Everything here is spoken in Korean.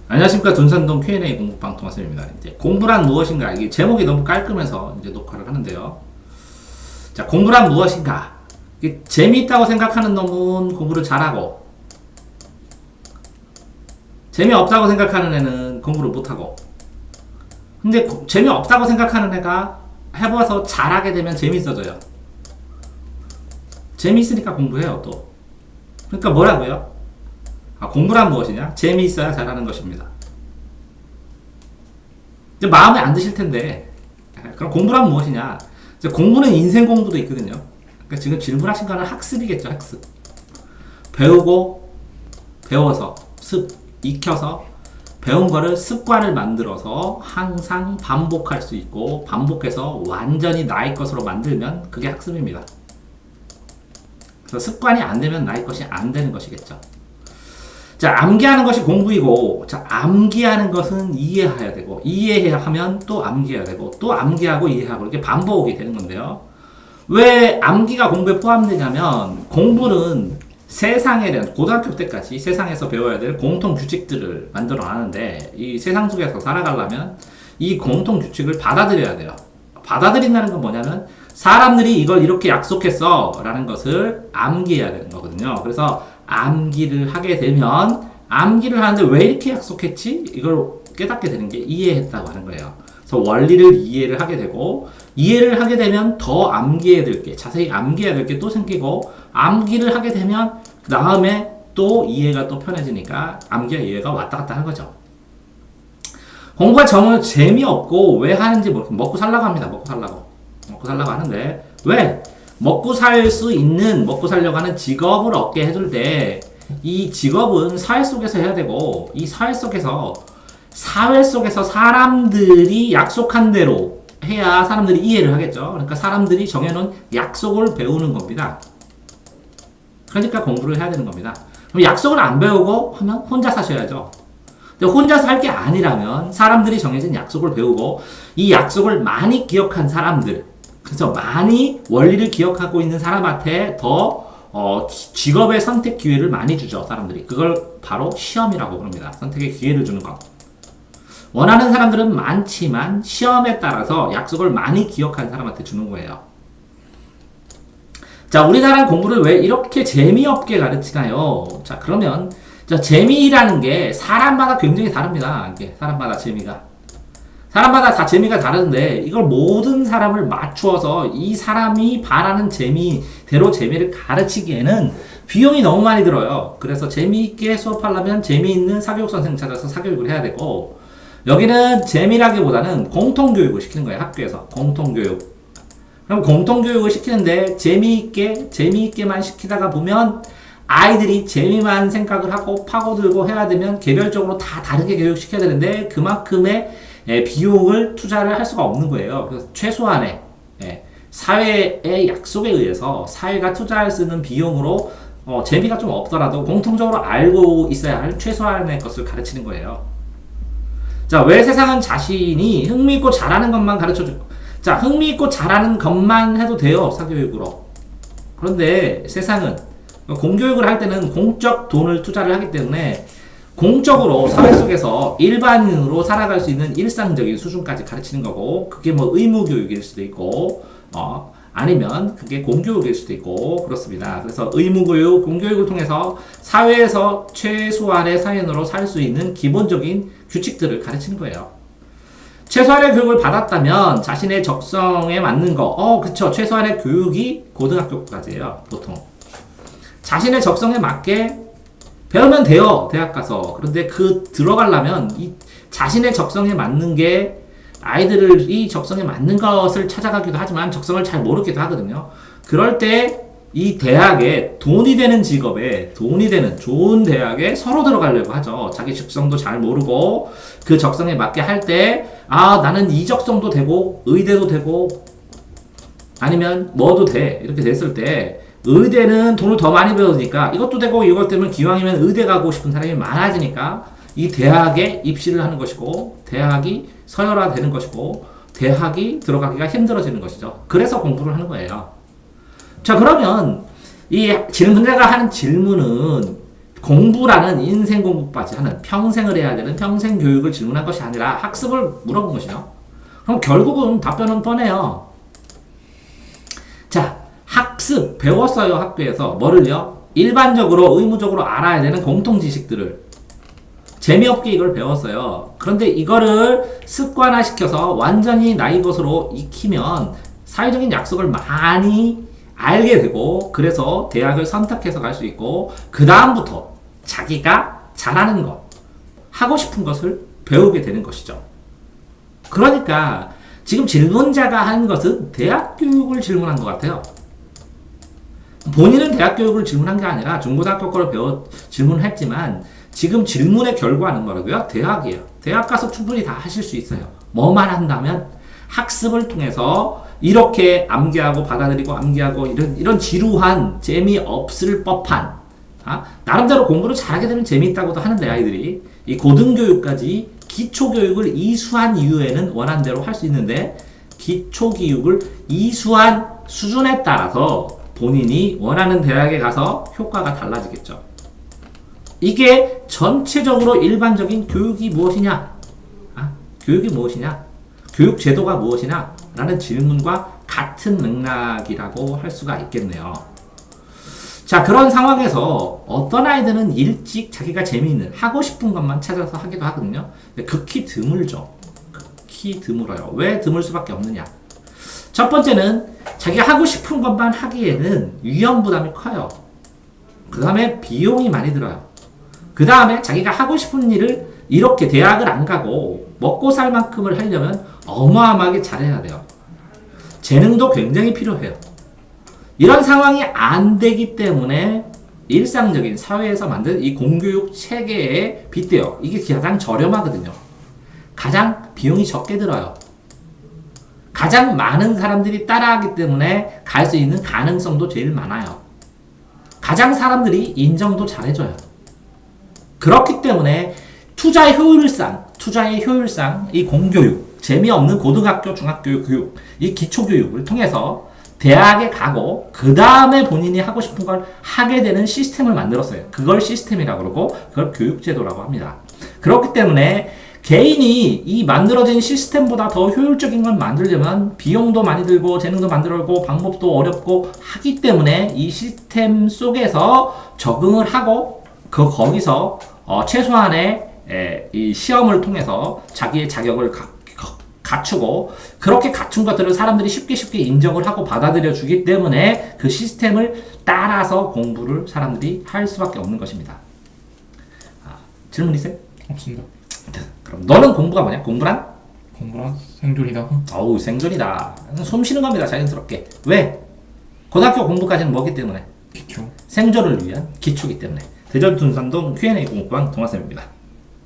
안녕하십니까. 둔산동 Q&A 공부방 동아쌤입니다. 이제 공부란 무엇인가? 이게 제목이 너무 깔끔해서 이제 녹화를 하는데요. 자, 공부란 무엇인가? 이게 재미있다고 생각하는 놈은 공부를 잘하고, 재미없다고 생각하는 애는 공부를 못하고, 근데 재미없다고 생각하는 애가 해봐서 잘하게 되면 재밌어져요. 재미있으니까 공부해요, 또. 그러니까 뭐라고요? 공부란 무엇이냐? 재미있어야 잘하는 것입니다. 이제 마음에 안 드실 텐데, 그럼 공부란 무엇이냐? 이제 공부는 인생 공부도 있거든요. 그러니까 지금 질문하신 거는 학습이겠죠, 학습. 배우고, 배워서, 익혀서, 배운 거를 습관을 만들어서 항상 반복할 수 있고, 반복해서 완전히 나의 것으로 만들면 그게 학습입니다. 그래서 습관이 안 되면 나의 것이 안 되는 것이겠죠. 자, 암기하는 것이 공부이고, 자, 암기하는 것은 이해해야 되고, 이해해야 하면 또 암기해야 되고, 또 암기하고 이해하고, 이렇게 반복이 되는 건데요. 왜 암기가 공부에 포함되냐면, 공부는 세상에 대한, 고등학교 때까지 세상에서 배워야 될 공통 규칙들을 만들어 놨는데, 이 세상 속에서 살아가려면, 이 공통 규칙을 받아들여야 돼요. 받아들인다는 건 뭐냐면, 사람들이 이걸 이렇게 약속했어 라는 것을 암기해야 되는 거거든요. 그래서 암기를 하게 되면, 암기를 하는데 왜 이렇게 약속했지? 이걸 깨닫게 되는 게 이해했다고 하는 거예요. 그래서 원리를 이해를 하게 되고, 이해를 하게 되면 더 암기해야 될 게, 자세히 암기해야 될 게 또 생기고, 암기를 하게 되면 그 다음에 또 이해가 또 편해지니까 암기와 이해가 왔다 갔다 하는 거죠. 공부가 정말 재미없고 왜 하는지 먹고 살라고 합니다. 먹고 살라고 하는데, 왜? 먹고 살 수 있는, 먹고 살려고 하는 직업을 얻게 해줄 때, 이 직업은 사회 속에서 해야 되고, 이 사회 속에서 사람들이 약속한 대로 해야 사람들이 이해를 하겠죠. 그러니까 사람들이 정해놓은 약속을 배우는 겁니다. 그러니까 공부를 해야 되는 겁니다. 그럼 약속을 안 배우고 하면 혼자 사셔야죠. 근데 혼자서 할 게 아니라면 사람들이 정해진 약속을 배우고, 이 약속을 많이 기억한 사람들, 그래서 많이 원리를 기억하고 있는 사람한테 더 직업의 선택 기회를 많이 주죠, 사람들이. 그걸 바로 시험이라고 부릅니다. 선택의 기회를 주는 것. 원하는 사람들은 많지만 시험에 따라서 약속을 많이 기억한 사람한테 주는 거예요. 자, 우리나라 공부를 왜 이렇게 재미없게 가르치나요? 자, 그러면 자, 재미라는 게 사람마다 굉장히 다릅니다. 이게 사람마다 다 재미가 다른데, 이걸 모든 사람을 맞추어서 이 사람이 바라는 재미대로 재미를 가르치기에는 비용이 너무 많이 들어요. 그래서 재미있게 수업하려면 재미있는 사교육 선생님 찾아서 사교육을 해야 되고, 여기는 재미라기보다는 공통교육을 시키는 거예요. 학교에서 공통교육. 그럼 공통교육을 시키는데 재미있게만 시키다가 보면 아이들이 재미만 생각을 하고 파고들고 해야 되면 개별적으로 다 다르게 교육시켜야 되는데, 그만큼의 비용을 투자를 할 수가 없는 거예요. 그래서 최소한의 사회의 약속에 의해서 사회가 투자할 수 있는 비용으로 재미가 좀 없더라도 공통적으로 알고 있어야 할 최소한의 것을 가르치는 거예요. 자, 왜 세상은 자신이 흥미있고 잘하는 것만 가르쳐주고, 자, 흥미있고 잘하는 것만 해도 돼요, 사교육으로. 그런데 세상은 공교육을 할 때는 공적 돈을 투자를 하기 때문에 공적으로 사회 속에서 일반인으로 살아갈 수 있는 일상적인 수준까지 가르치는 거고, 그게 뭐 의무교육일 수도 있고, 아니면 그게 공교육일 수도 있고, 그렇습니다. 그래서 의무교육, 공교육을 통해서 사회에서 최소한의 사회인으로 살 수 있는 기본적인 규칙들을 가르치는 거예요. 최소한의 교육을 받았다면 자신의 적성에 맞는 거, 그쵸. 최소한의 교육이 고등학교까지예요, 보통. 자신의 적성에 맞게 배우면 돼요, 대학 가서. 그런데 들어가려면 이 자신의 적성에 맞는 게, 아이들이 적성에 맞는 것을 찾아가기도 하지만 적성을 잘 모르기도 하거든요. 그럴 때 이 대학에 돈이 되는 직업에, 돈이 되는 좋은 대학에 서로 들어가려고 하죠. 자기 적성도 잘 모르고 그 적성에 맞게 할 때, 나는 이 적성도 되고 의대도 되고 아니면 뭐도 돼, 이렇게 됐을 때, 의대는 돈을 더 많이 배우니까 이것도 되고, 이것 때문에 기왕이면 의대 가고 싶은 사람이 많아지니까 이 대학에 입시를 하는 것이고, 대학이 서열화되는 것이고, 대학이 들어가기가 힘들어지는 것이죠. 그래서 공부를 하는 거예요. 자, 그러면 이 질문자가 하는 질문은 공부라는 인생 공부까지 하는 평생을 해야 되는 평생 교육을 질문한 것이 아니라 학습을 물어본 것이죠. 그럼 결국은 답변은 뻔해요. 자, 학습 배웠어요. 학교에서 뭐를요? 일반적으로 의무적으로 알아야 되는 공통 지식들을 재미없게 이걸 배웠어요. 그런데 이거를 습관화시켜서 완전히 나의 것으로 익히면 사회적인 약속을 많이 알게 되고, 그래서 대학을 선택해서 갈 수 있고, 그 다음부터 자기가 잘하는 것, 하고 싶은 것을 배우게 되는 것이죠. 그러니까 지금 질문자가 한 것은 대학 교육을 질문한 것 같아요. 본인은 대학 교육을 질문한 게 아니라 중고등학교 거를 질문했지만 지금 질문의 결과는 뭐라고요? 대학이에요. 대학 가서 충분히 다 하실 수 있어요. 뭐만 한다면 학습을 통해서 이렇게 암기하고 받아들이고 암기하고 이런 지루한 재미없을 법한, 나름대로 공부를 잘하게 되면 재미있다고도 하는데 아이들이 이 고등교육까지 기초교육을 이수한 이후에는 원하는 대로 할 수 있는데, 기초교육을 이수한 수준에 따라서 본인이 원하는 대학에 가서 효과가 달라지겠죠. 이게 전체적으로 일반적인 교육이 무엇이냐? 교육이 무엇이냐? 교육 제도가 무엇이냐? 라는 질문과 같은 맥락이라고 할 수가 있겠네요. 자, 그런 상황에서 어떤 아이들은 일찍 자기가 재미있는, 하고 싶은 것만 찾아서 하기도 하거든요. 근데 극히 드물죠. 극히 드물어요. 왜 드물 수밖에 없느냐? 첫 번째는 자기가 하고 싶은 것만 하기에는 위험 부담이 커요. 그 다음에 비용이 많이 들어요. 그 다음에 자기가 하고 싶은 일을 이렇게 대학을 안 가고 먹고 살 만큼을 하려면 어마어마하게 잘해야 돼요. 재능도 굉장히 필요해요. 이런 상황이 안 되기 때문에 일상적인 사회에서 만든 이 공교육 체계에 빗대요. 이게 가장 저렴하거든요. 가장 비용이 적게 들어요. 가장 많은 사람들이 따라하기 때문에 갈 수 있는 가능성도 제일 많아요. 가장 사람들이 인정도 잘해줘요. 그렇기 때문에 투자의 효율상 이 공교육, 재미없는 고등학교, 중학교 교육, 이 기초교육을 통해서 대학에 가고 그 다음에 본인이 하고 싶은 걸 하게 되는 시스템을 만들었어요. 그걸 시스템이라고 그러고 그걸 교육제도라고 합니다. 그렇기 때문에 개인이 이 만들어진 시스템보다 더 효율적인 걸 만들려면 비용도 많이 들고 재능도 만들고 방법도 어렵고 하기 때문에 이 시스템 속에서 적응을 하고 거기서 최소한의 이 시험을 통해서 자기의 자격을 갖추고, 그렇게 갖춘 것들을 사람들이 쉽게 인정을 하고 받아들여 주기 때문에 그 시스템을 따라서 공부를 사람들이 할 수밖에 없는 것입니다. 질문 있어요? 없습니다. 그럼 너는 공부가 뭐냐? 공부란 생존이다. 어우, 생존이다. 숨 쉬는 겁니다. 자연스럽게. 왜? 고등학교 공부까지는 뭐기 때문에? 기초. 생존을 위한 기초이기 때문에. 대전 둔산동 Q&A 공부방 동아쌤입니다.